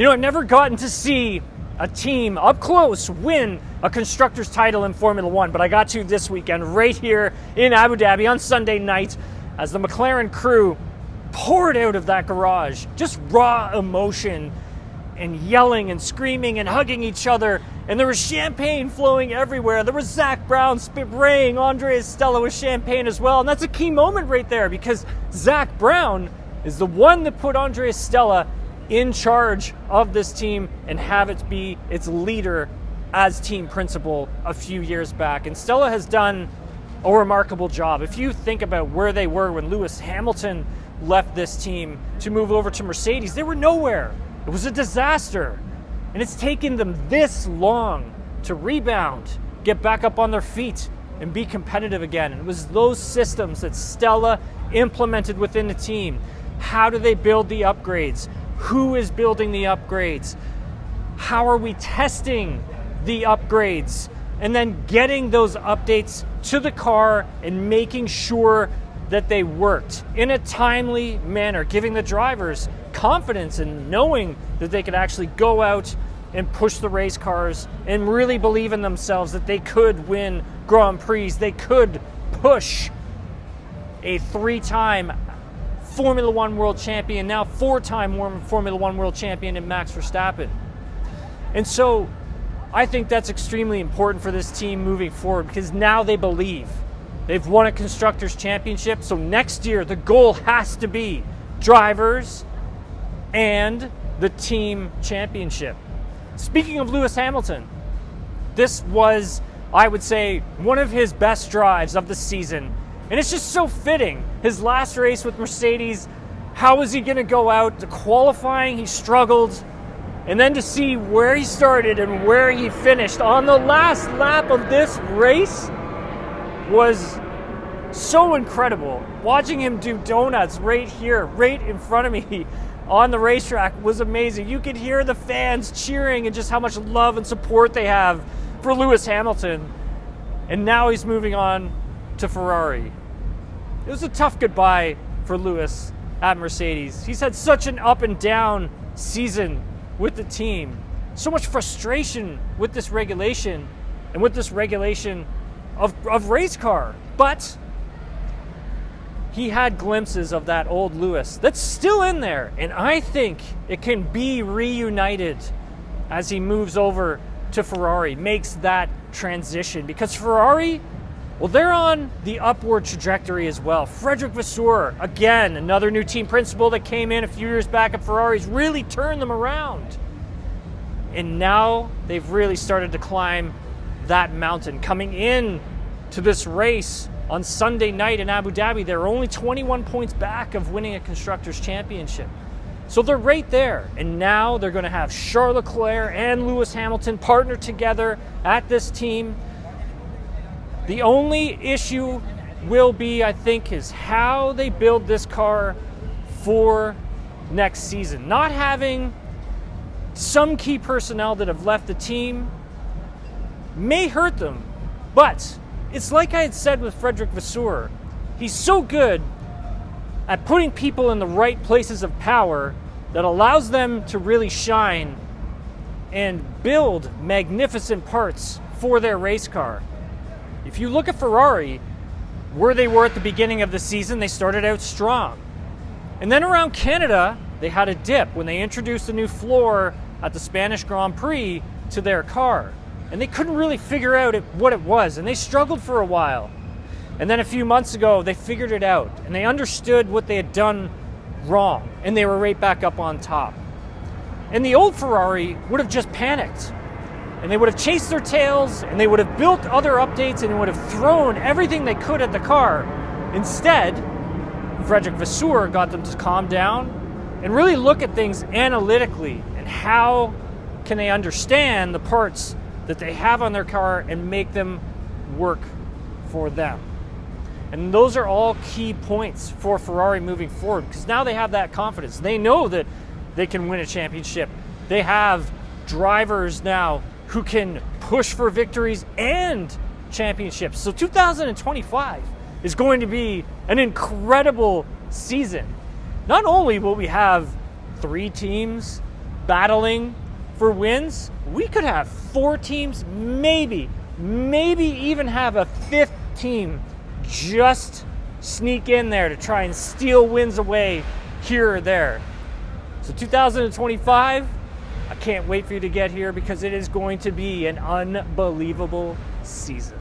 You know, I've never gotten to see a team up close win a constructors title in Formula One, but I got to this weekend right here in Abu Dhabi on Sunday night as the McLaren crew poured out of that garage. Just raw emotion and yelling and screaming and hugging each other. And there was champagne flowing everywhere. There was Zach Brown spraying Andrea Stella with champagne as well. And that's a key moment right there because Zach Brown is the one that put Andrea Stella in charge of this team and have it be its leader as team principal a few years back. And Stella has done a remarkable job. If you think about where they were when Lewis Hamilton left this team to move over to Mercedes, they were nowhere. It was a disaster. And it's taken them this long to rebound, get back up on their feet, and be competitive again. And it was those systems that Stella implemented within the team. How do they build the upgrades? Who is building the upgrades? How are we testing the upgrades? And then getting those updates to the car and making sure that they worked in a timely manner, giving the drivers confidence in knowing that they could actually go out and push the race cars and really believe in themselves that they could win Grand Prix. They could push a 3-time Formula One world champion, now 4-time Formula One world champion in Max Verstappen. And so I think that's extremely important for this team moving forward because now they believe. They've won a Constructors' Championship, so next year the goal has to be drivers and the team championship. Speaking of Lewis Hamilton, this was, I would say, one of his best drives of the season. And it's just so fitting. His last race with Mercedes, how was he going to go out? The qualifying, he struggled. And then to see where he started and where he finished on the last lap of this race was so incredible. Watching him do donuts right here, right in front of me on the racetrack was amazing. You could hear the fans cheering and just how much love and support they have for Lewis Hamilton. And now he's moving on to Ferrari. It was a tough goodbye for Lewis at Mercedes. He's had such an up and down season with the team. So much frustration with this regulation and with this regulation of race car. But he had glimpses of that old Lewis that's still in there. And I think it can be reunited as he moves over to Ferrari, makes that transition. Because Ferrari, well, they're on the upward trajectory as well. Frederick Vasseur, again, another new team principal that came in a few years back at Ferrari's, really turned them around. And now they've really started to climb that mountain. Coming in to this race on Sunday night in Abu Dhabi, they're only 21 points back of winning a Constructors' Championship. So they're right there. And now they're going to have Charles Leclerc and Lewis Hamilton partner together at this team. The only issue will be, I think, is how they build this car for next season. Not having some key personnel that have left the team may hurt them, but it's like I had said with Frederick Vasseur. He's so good at putting people in the right places of power that allows them to really shine and build magnificent parts for their race car. If you look at Ferrari, where they were at the beginning of the season, they started out strong. And then around Canada, they had a dip when they introduced a new floor at the Spanish Grand Prix to their car. And they couldn't really figure out what it was, and they struggled for a while. And then a few months ago, they figured it out, and they understood what they had done wrong, and they were right back up on top. And the old Ferrari would have just panicked, and they would have chased their tails, and they would have built other updates, and would have thrown everything they could at the car. Instead, Frederick Vasseur got them to calm down and really look at things analytically, and how can they understand the parts that they have on their car and make them work for them. And those are all key points for Ferrari moving forward, because now they have that confidence. They know that they can win a championship. They have drivers now who can push for victories and championships. So 2025 is going to be an incredible season. Not only will we have 3 teams battling for wins, we could have 4 teams, maybe even have a 5th team just sneak in there to try and steal wins away here or there. So 2025, I can't wait for you to get here because it is going to be an unbelievable season.